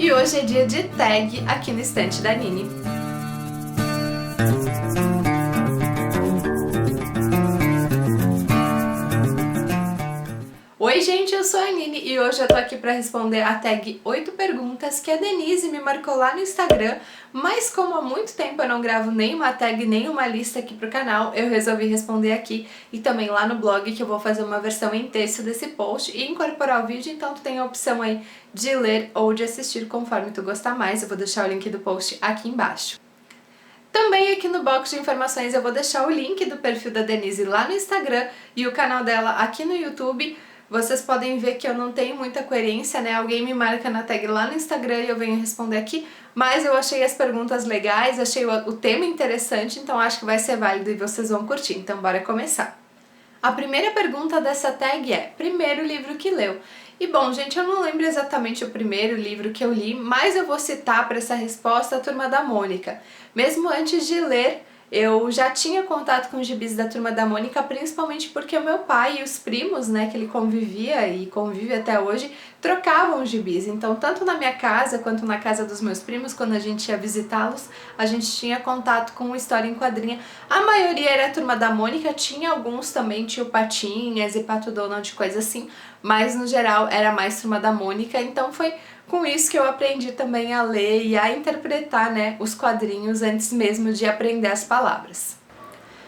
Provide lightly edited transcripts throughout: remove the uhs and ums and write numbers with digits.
E hoje é dia de tag aqui no Estante da Nini. Oi gente, eu sou a Nini e hoje eu tô aqui pra responder a tag 8 perguntas que a Denise me marcou lá no Instagram, mas como há muito tempo eu não gravo nenhuma tag, nenhuma lista aqui pro canal, eu resolvi responder aqui e também lá no blog, que eu vou fazer uma versão em texto desse post e incorporar o vídeo, então tu tem a opção aí de ler ou de assistir conforme tu gostar mais. Eu vou deixar o link do post aqui embaixo. Também aqui no box de informações eu vou deixar o link do perfil da Denise lá no Instagram e o canal dela aqui no YouTube. Vocês podem ver que eu não tenho muita coerência, né? Alguém me marca na tag lá no Instagram e eu venho responder aqui, mas eu achei as perguntas legais, achei o tema interessante, então acho que vai ser válido e vocês vão curtir. Então bora começar. A primeira pergunta dessa tag é: primeiro livro que leu? E bom, gente, eu não lembro exatamente o primeiro livro que eu li, mas eu vou citar para essa resposta a Turma da Mônica. Mesmo antes de ler, eu já tinha contato com os gibis da Turma da Mônica, principalmente porque o meu pai e os primos, né, que ele convivia e convive até hoje, trocavam os gibis. Então, tanto na minha casa quanto na casa dos meus primos, quando a gente ia visitá-los, a gente tinha contato com história em quadrinha. A maioria era a Turma da Mônica, tinha alguns também, tinha o Patinhas e Pato Donald, coisa assim, mas no geral era mais Turma da Mônica, então foi com isso que eu aprendi também a ler e a interpretar, né, os quadrinhos antes mesmo de aprender as palavras.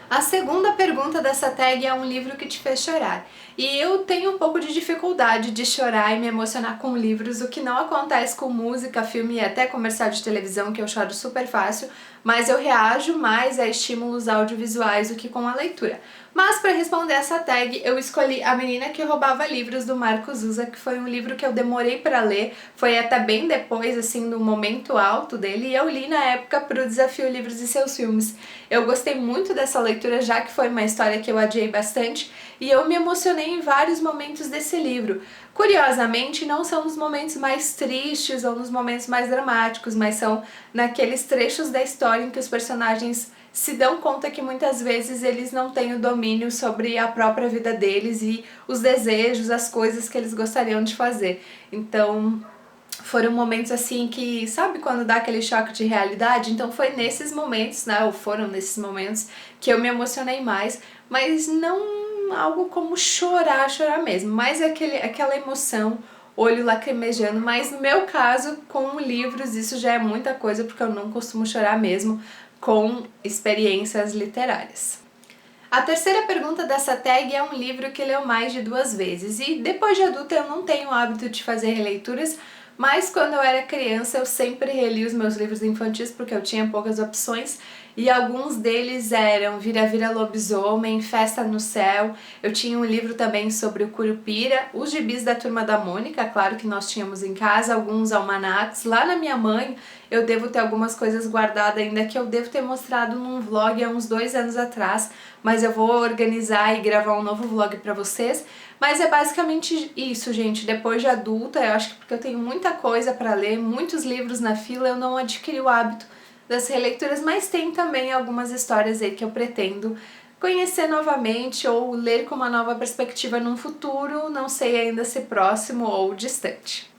A segunda pergunta dessa tag é um livro que te fez chorar. E eu tenho um pouco de dificuldade de chorar e me emocionar com livros, o que não acontece com música, filme e até comercial de televisão, que eu choro super fácil, mas eu reajo mais a estímulos audiovisuais do que com a leitura. Mas para responder essa tag, eu escolhi A Menina que Roubava Livros, do Marcos Uza, que foi um livro que eu demorei para ler, foi até bem depois, assim, do momento alto dele, e eu li na época para o Desafio Livros e Seus Filmes. Eu gostei muito dessa leitura, já que foi uma história que eu adiei bastante, e eu me emocionei em vários momentos desse livro. Curiosamente, não são nos momentos mais tristes ou nos momentos mais dramáticos, mas são naqueles trechos da história em que os personagens se dão conta que muitas vezes eles não têm o domínio sobre a própria vida deles e os desejos, as coisas que eles gostariam de fazer. Então, foram momentos assim que, sabe quando dá aquele choque de realidade? Então foi nesses momentos, né, ou foram nesses momentos que eu me emocionei mais, mas não algo como chorar mesmo, mas aquela emoção, olho lacrimejando, mas no meu caso, com livros, isso já é muita coisa, porque eu não costumo chorar mesmo com experiências literárias. A terceira pergunta dessa tag é um livro que leu mais de 2 vezes, e depois de adulta eu não tenho o hábito de fazer releituras, mas quando eu era criança eu sempre reli os meus livros infantis porque eu tinha poucas opções, e alguns deles eram Vira-Vira Lobisomem, Festa no Céu. Eu tinha um livro também sobre o Curupira, os gibis da Turma da Mônica, claro que nós tínhamos em casa, alguns almanacs. Lá na minha mãe eu devo ter algumas coisas guardadas ainda que eu devo ter mostrado num vlog há uns 2 anos atrás, mas eu vou organizar e gravar um novo vlog pra vocês. Mas é basicamente isso, gente. Depois de adulta, eu acho que porque eu tenho muita coisa pra ler, muitos livros na fila, eu não adquiri o hábito das releituras, mas tem também algumas histórias aí que eu pretendo conhecer novamente ou ler com uma nova perspectiva num futuro, não sei ainda se próximo ou distante.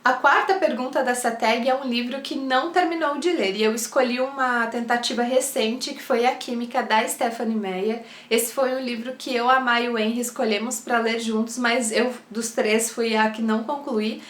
A quarta pergunta dessa tag é um livro que não terminou de ler, e eu escolhi uma tentativa recente, que foi A Química, da Stephanie Meyer. Esse foi um livro que eu, a Mai e o Henry escolhemos para ler juntos, mas eu, dos 3, fui a que não concluí.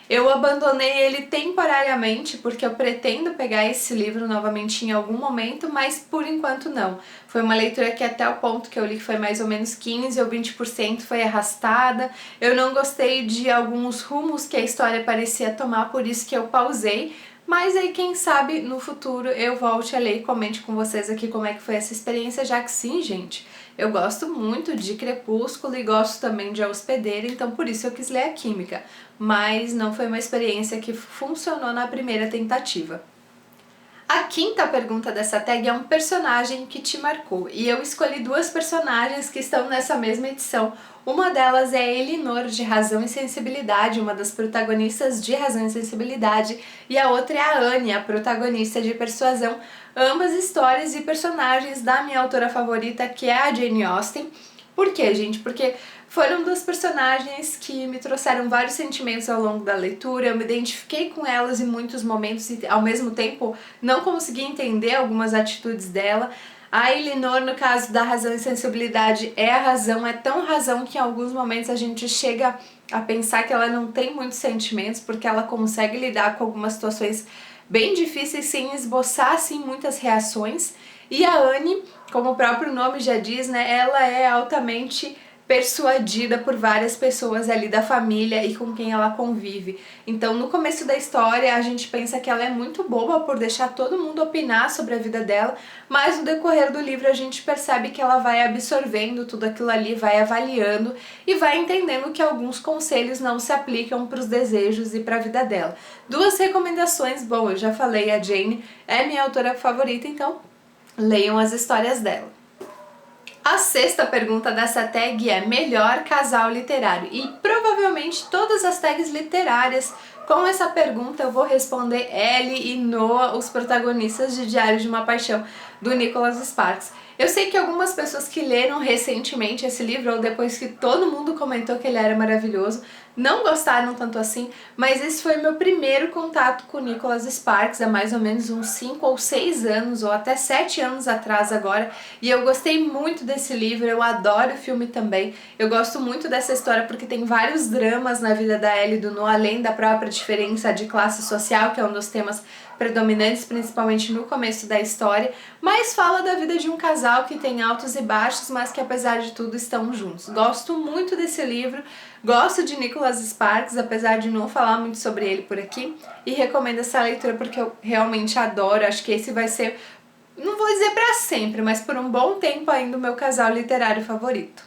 Eu abandonei ele temporariamente porque eu pretendo pegar esse livro novamente em algum momento, mas por enquanto não. Foi uma leitura que até o ponto que eu li, que foi mais ou menos 15 ou 20%, foi arrastada. Eu não gostei de alguns rumos que a história parecia tomar, por isso que eu pausei. Mas aí quem sabe no futuro eu volte a ler e comente com vocês aqui como é que foi essa experiência, já que sim, gente, eu gosto muito de Crepúsculo e gosto também de A Hospedeira, então por isso eu quis ler A Química, mas não foi uma experiência que funcionou na primeira tentativa. A quinta pergunta dessa tag é um personagem que te marcou, e eu escolhi 2 personagens que estão nessa mesma edição. Uma delas é a Elinor, de Razão e Sensibilidade, uma das protagonistas de Razão e Sensibilidade, e a outra é a Anne, a protagonista de Persuasão, ambas histórias e personagens da minha autora favorita, que é a Jane Austen. Por quê, gente? Porque foram duas personagens que me trouxeram vários sentimentos ao longo da leitura. Eu me identifiquei com elas em muitos momentos e ao mesmo tempo não consegui entender algumas atitudes dela. A Elinor, no caso da Razão e Sensibilidade, é a razão, é tão razão que em alguns momentos a gente chega a pensar que ela não tem muitos sentimentos, porque ela consegue lidar com algumas situações bem difíceis sem esboçar assim muitas reações. E a Anne, como o próprio nome já diz, né, ela é altamente persuadida por várias pessoas ali da família e com quem ela convive. Então, no começo da história, a gente pensa que ela é muito boba por deixar todo mundo opinar sobre a vida dela, mas no decorrer do livro a gente percebe que ela vai absorvendo tudo aquilo ali, vai avaliando e vai entendendo que alguns conselhos não se aplicam para os desejos e para a vida dela. Duas recomendações, bom, eu já falei, a Jane é minha autora favorita, então leiam as histórias dela. A sexta pergunta dessa tag é melhor casal literário, e provavelmente todas as tags literárias com essa pergunta eu vou responder Ellie e Noah, os protagonistas de Diário de uma Paixão, do Nicholas Sparks. Eu sei que algumas pessoas que leram recentemente esse livro, ou depois que todo mundo comentou que ele era maravilhoso, não gostaram tanto assim, mas esse foi meu primeiro contato com o Nicholas Sparks há mais ou menos uns 5 ou 6 anos, ou até 7 anos atrás agora, e eu gostei muito desse livro, eu adoro o filme também, eu gosto muito dessa história porque tem vários dramas na vida da Ellie e do Noah, além da própria diferença de classe social, que é um dos temas predominantes, principalmente no começo da história, mas fala da vida de um casal que tem altos e baixos, mas que apesar de tudo estão juntos. Gosto muito desse livro, gosto de Nicholas Sparks, apesar de não falar muito sobre ele por aqui, e recomendo essa leitura porque eu realmente adoro, acho que esse vai ser, não vou dizer pra sempre, mas por um bom tempo ainda o meu casal literário favorito.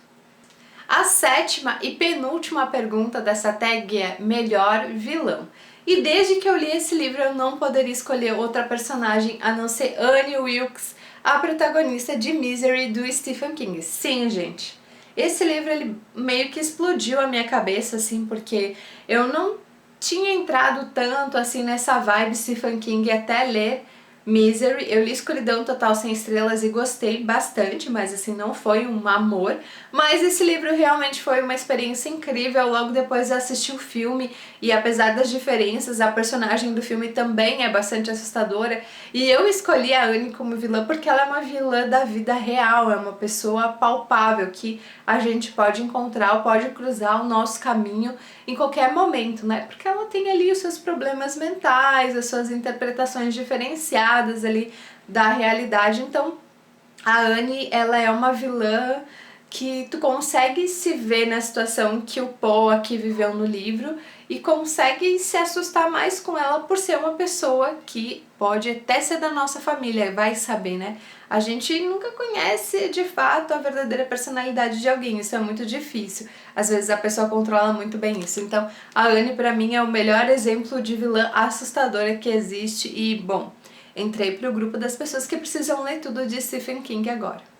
A sétima e penúltima pergunta dessa tag é melhor vilão. E desde que eu li esse livro eu não poderia escolher outra personagem a não ser Annie Wilkes, a protagonista de Misery do Stephen King. Sim, gente, esse livro ele meio que explodiu a minha cabeça, assim, porque eu não tinha entrado tanto assim nessa vibe Stephen King até ler Misery. Eu li Escuridão Total Sem Estrelas e gostei bastante, mas assim, não foi um amor. Mas esse livro realmente foi uma experiência incrível. Logo depois eu assisti o filme e apesar das diferenças, a personagem do filme também é bastante assustadora. E eu escolhi a Annie como vilã porque ela é uma vilã da vida real, é uma pessoa palpável que a gente pode encontrar ou pode cruzar o nosso caminho em qualquer momento, né? Porque ela tem ali os seus problemas mentais, as suas interpretações diferenciadas ali da realidade. Então, a Annie, ela é uma vilã que tu consegue se ver na situação que o Poe aqui viveu no livro e consegue se assustar mais com ela por ser uma pessoa que pode até ser da nossa família, vai saber, né? A gente nunca conhece de fato a verdadeira personalidade de alguém, isso é muito difícil. Às vezes a pessoa controla muito bem isso. Então a Annie pra mim é o melhor exemplo de vilã assustadora que existe e, bom, entrei pro grupo das pessoas que precisam ler tudo de Stephen King agora.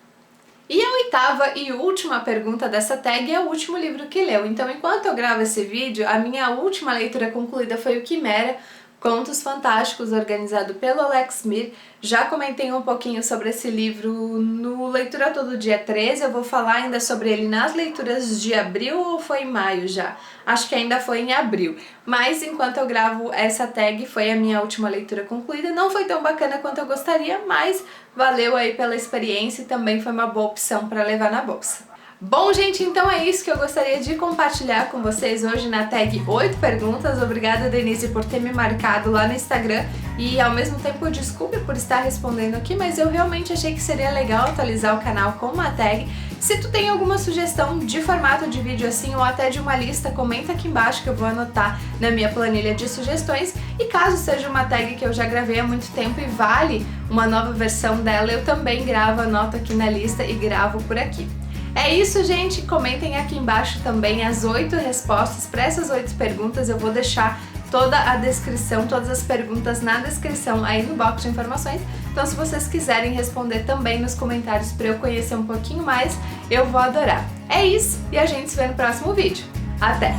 E a oitava e última pergunta dessa tag é o último livro que leu. Então, enquanto eu gravo esse vídeo, a minha última leitura concluída foi o Quimera, Contos Fantásticos, organizado pelo Alex Mir. Já comentei um pouquinho sobre esse livro no Leitura Todo Dia 13, eu vou falar ainda sobre ele nas leituras de abril ou foi em maio já? Acho que ainda foi em abril. Mas enquanto eu gravo essa tag, foi a minha última leitura concluída. Não foi tão bacana quanto eu gostaria, mas valeu aí pela experiência e também foi uma boa opção para levar na bolsa. Bom, gente, então é isso que eu gostaria de compartilhar com vocês hoje na tag 8 perguntas. Obrigada, Denise, por ter me marcado lá no Instagram e ao mesmo tempo desculpe por estar respondendo aqui, mas eu realmente achei que seria legal atualizar o canal com uma tag. Se tu tem alguma sugestão de formato de vídeo assim ou até de uma lista, comenta aqui embaixo que eu vou anotar na minha planilha de sugestões. E caso seja uma tag que eu já gravei há muito tempo e vale uma nova versão dela, eu também gravo, anoto aqui na lista e gravo por aqui. É isso, gente, comentem aqui embaixo também as 8 respostas para essas 8 perguntas, eu vou deixar toda a descrição, todas as perguntas na descrição aí no box de informações, então se vocês quiserem responder também nos comentários para eu conhecer um pouquinho mais, eu vou adorar. É isso, e a gente se vê no próximo vídeo. Até!